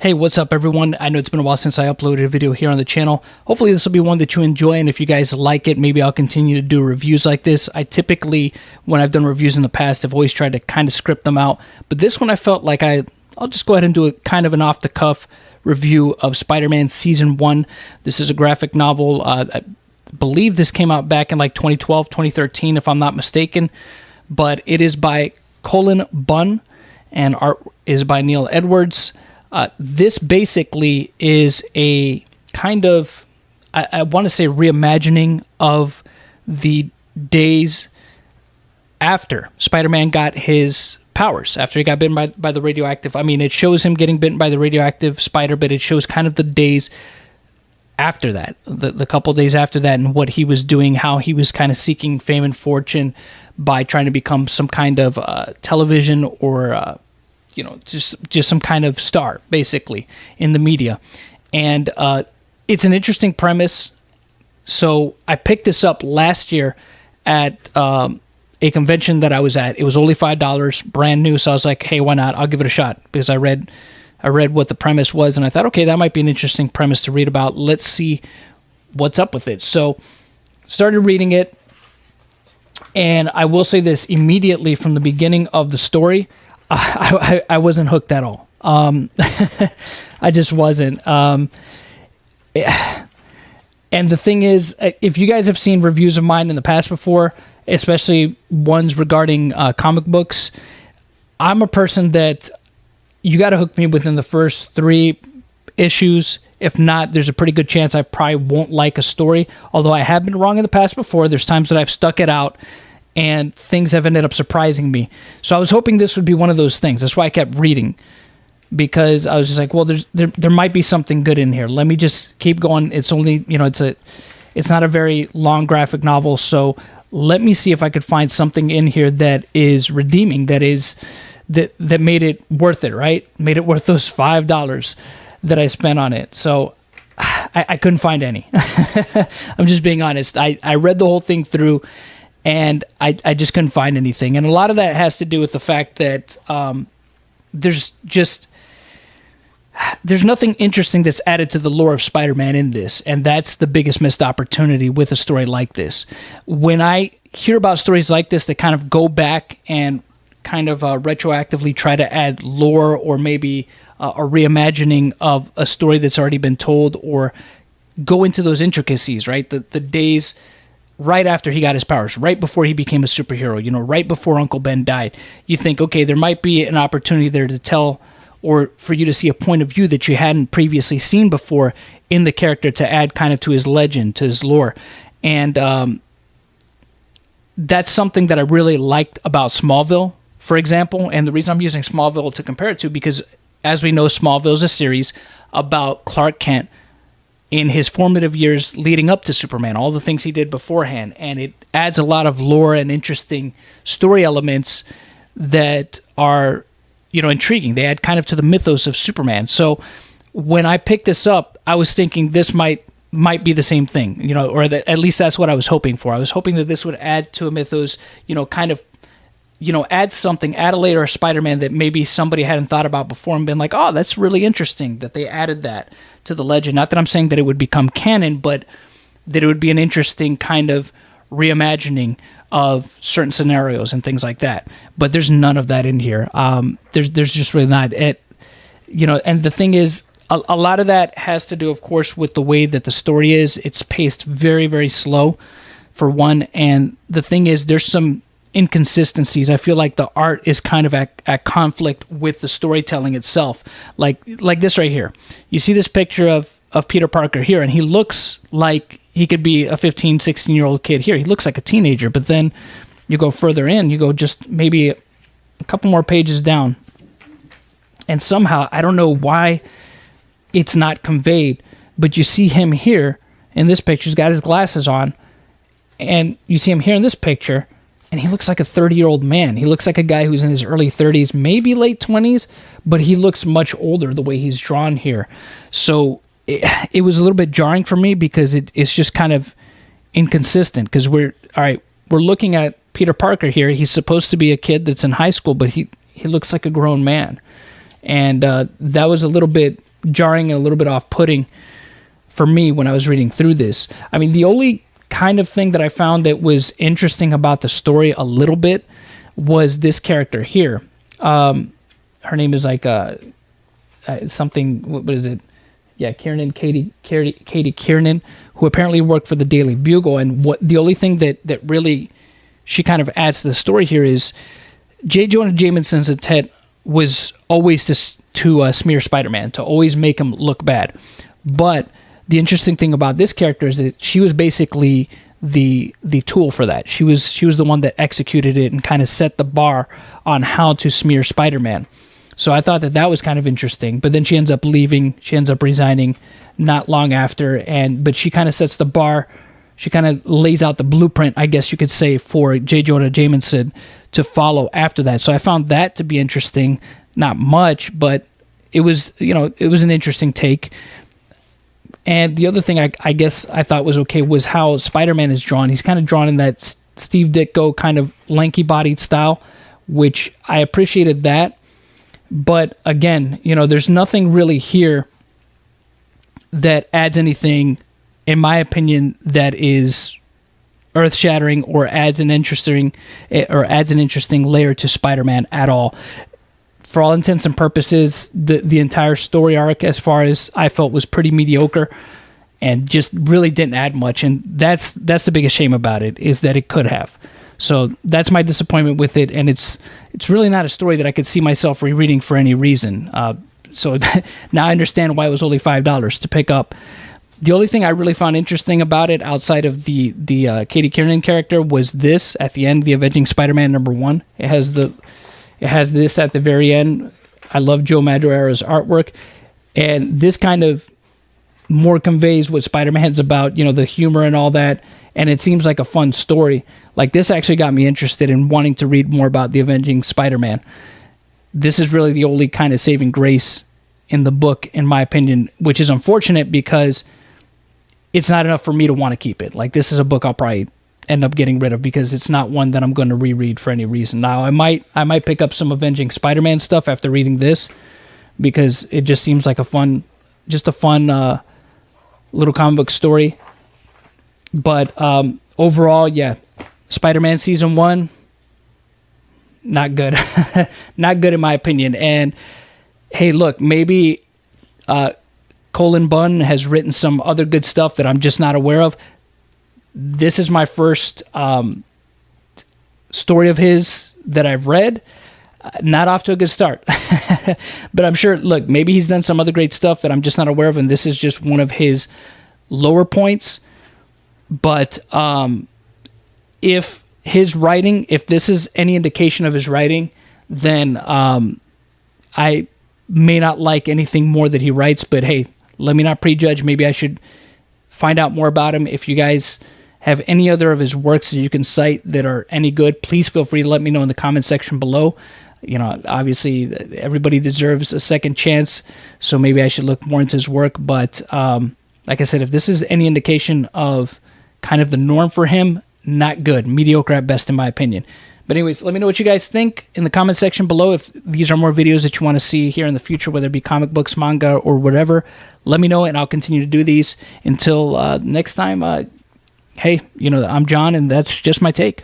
Hey, what's up everyone? I know it's been a while since I uploaded a video here on the channel. Hopefully this will be one that you enjoy, and if you guys like it, maybe I'll continue to do reviews like this. I typically, when I've done reviews in the past, I've always tried to kind of script them out. But this one I felt like I'll just go ahead and do a kind of an off-the-cuff review of Spider-Man Season 1. This is a graphic novel. I believe this came out back in like 2012, 2013, if I'm not mistaken. But it is by Cullen, Bunn, and art is by Neil Edwards. This basically is a kind of, I want to say, reimagining of the days after Spider-Man got his powers, after he got bitten by the radioactive. I mean, it shows him getting bitten by the radioactive spider, but it shows kind of the days after that, the couple days after that, and what he was doing, how he was kind of seeking fame and fortune by trying to become some kind of television or just some kind of star, basically, in the media. And it's an interesting premise. So I picked this up last year at a convention that I was at. It was only $5, brand new. So I was like, hey, why not? I'll give it a shot, because I read what the premise was, and I thought, okay, that might be an interesting premise to read about. Let's see what's up with it. So started reading it, and I will say this immediately from the beginning of the story, I wasn't hooked at all. I just wasn't. And the thing is, if you guys have seen reviews of mine in the past before, especially ones regarding comic books, I'm a person that you got to hook me within the first 3 issues. If not, there's a pretty good chance I probably won't like a story. Although I have been wrong in the past before. There's times that I've stuck it out and things have ended up surprising me. So I was hoping this would be one of those things. That's why I kept reading, because I was just like, well, there might be something good in here. Let me just keep going. It's only, it's not a very long graphic novel, so let me see if I could find something in here that is redeeming, that made it worth it, right? Made it worth those $5 that I spent on it. So I couldn't find any. I'm just being honest. I read the whole thing through, and I just couldn't find anything. And a lot of that has to do with the fact that there's nothing interesting that's added to the lore of Spider-Man in this, and that's the biggest missed opportunity with a story like this. When I hear about stories like this that kind of go back and kind of retroactively try to add lore, or maybe a reimagining of a story that's already been told, or go into those intricacies, right? The days right after he got his powers, right before he became a superhero, right before Uncle Ben died. You think, okay, there might be an opportunity there to tell, or for you to see a point of view that you hadn't previously seen before in the character, to add kind of to his legend, to his lore. And that's something that I really liked about Smallville, for example. And the reason I'm using Smallville to compare it to, because as we know, Smallville is a series about Clark Kent in his formative years leading up to Superman, all the things he did beforehand. And it adds a lot of lore and interesting story elements that are, intriguing. They add kind of to the mythos of Superman. So when I picked this up, I was thinking this might be the same thing, or at least that's what I was hoping for. I was hoping that this would add to a mythos, kind of, add something, add a layer of Spider-Man that maybe somebody hadn't thought about before and been like, oh, that's really interesting that they added that to the legend. Not that I'm saying that it would become canon, but that it would be an interesting kind of reimagining of certain scenarios and things like that. But there's none of that in here. There's just really not it. And the thing is, a lot of that has to do, of course, with the way that the story is. It's paced very, very slow, for one. And the thing is, there's some inconsistencies. I feel like the art is kind of at conflict with the storytelling itself. Like this right here. You see this picture of Peter Parker here, and he looks like he could be a 15, 16-year-old kid here. He looks like a teenager, but then you go further in, you go just maybe a couple more pages down, and somehow, I don't know why it's not conveyed, but you see him here in this picture. He's got his glasses on, and you see him here in this picture, and he looks like a 30-year-old man. He looks like a guy who's in his early 30s, maybe late 20s, but he looks much older the way he's drawn here. So it was a little bit jarring for me, because it's just kind of inconsistent, because we're looking at Peter Parker here. He's supposed to be a kid that's in high school, but he looks like a grown man. And that was a little bit jarring and a little bit off-putting for me when I was reading through this. I mean, the only kind of thing that I found that was interesting about the story a little bit was this character here. Her name is like something, what is it? Yeah, Katie Kiernan, who apparently worked for the Daily Bugle. And what the only thing that really she kind of adds to the story here is J. Jonah Jameson's intent was always to smear Spider-Man, to always make him look bad. But the interesting thing about this character is that she was basically the tool for that. She was the one that executed it and kind of set the bar on how to smear Spider-Man. So I thought that was kind of interesting. But then she ends up leaving. She ends up resigning not long after. But she kind of sets the bar. She kind of lays out the blueprint, I guess you could say, for J. Jonah Jameson to follow after that. So I found that to be interesting. Not much, but it was an interesting take. And the other thing I guess I thought was okay was how Spider-Man is drawn. He's kind of drawn in that Steve Ditko kind of lanky-bodied style, which I appreciated that. But again, there's nothing really here that adds anything, in my opinion, that is earth-shattering or adds an interesting layer to Spider-Man at all. For all intents and purposes, the entire story arc, as far as I felt, was pretty mediocre and just really didn't add much. And that's the biggest shame about it, is that it could have. So that's my disappointment with it, and it's really not a story that I could see myself rereading for any reason. So now I understand why it was only $5 to pick up. The only thing I really found interesting about it, outside of the Katie Kiernan character, was this at the end, the Avenging Spider-Man #1. It has this at the very end. I love Joe Madureira's artwork, and this kind of more conveys what Spider-Man's about, the humor and all that, and it seems like a fun story. Like, this actually got me interested in wanting to read more about the Avenging Spider-Man. This is really the only kind of saving grace in the book, in my opinion, which is unfortunate because it's not enough for me to want to keep it. Like, this is a book I'll probably end up getting rid of because it's not one that I'm going to reread for any reason. Now, I might pick up some Avenging Spider-Man stuff after reading this, because it just seems like a fun little comic book story. But overall, yeah, Spider-Man Season 1, not good. Not good in my opinion. And hey, look, maybe Cullen Bunn has written some other good stuff that I'm just not aware of. This is my first story of his that I've read. Not off to a good start. But I'm sure, look, maybe he's done some other great stuff that I'm just not aware of, and this is just one of his lower points. But if this is any indication of his writing, then I may not like anything more that he writes. But hey, let me not prejudge. Maybe I should find out more about him. If you guys have any other of his works that you can cite that are any good, please feel free to let me know in the comment section below. Obviously everybody deserves a second chance, so maybe I should look more into his work. But like I said, if this is any indication of kind of the norm for him, not good. Mediocre at best, in my opinion. But anyways, let me know what you guys think in the comment section below. If these are more videos that you want to see here in the future, whether it be comic books, manga, or whatever, let me know, and I'll continue to do these until next time. Hey, I'm John, and that's just my take.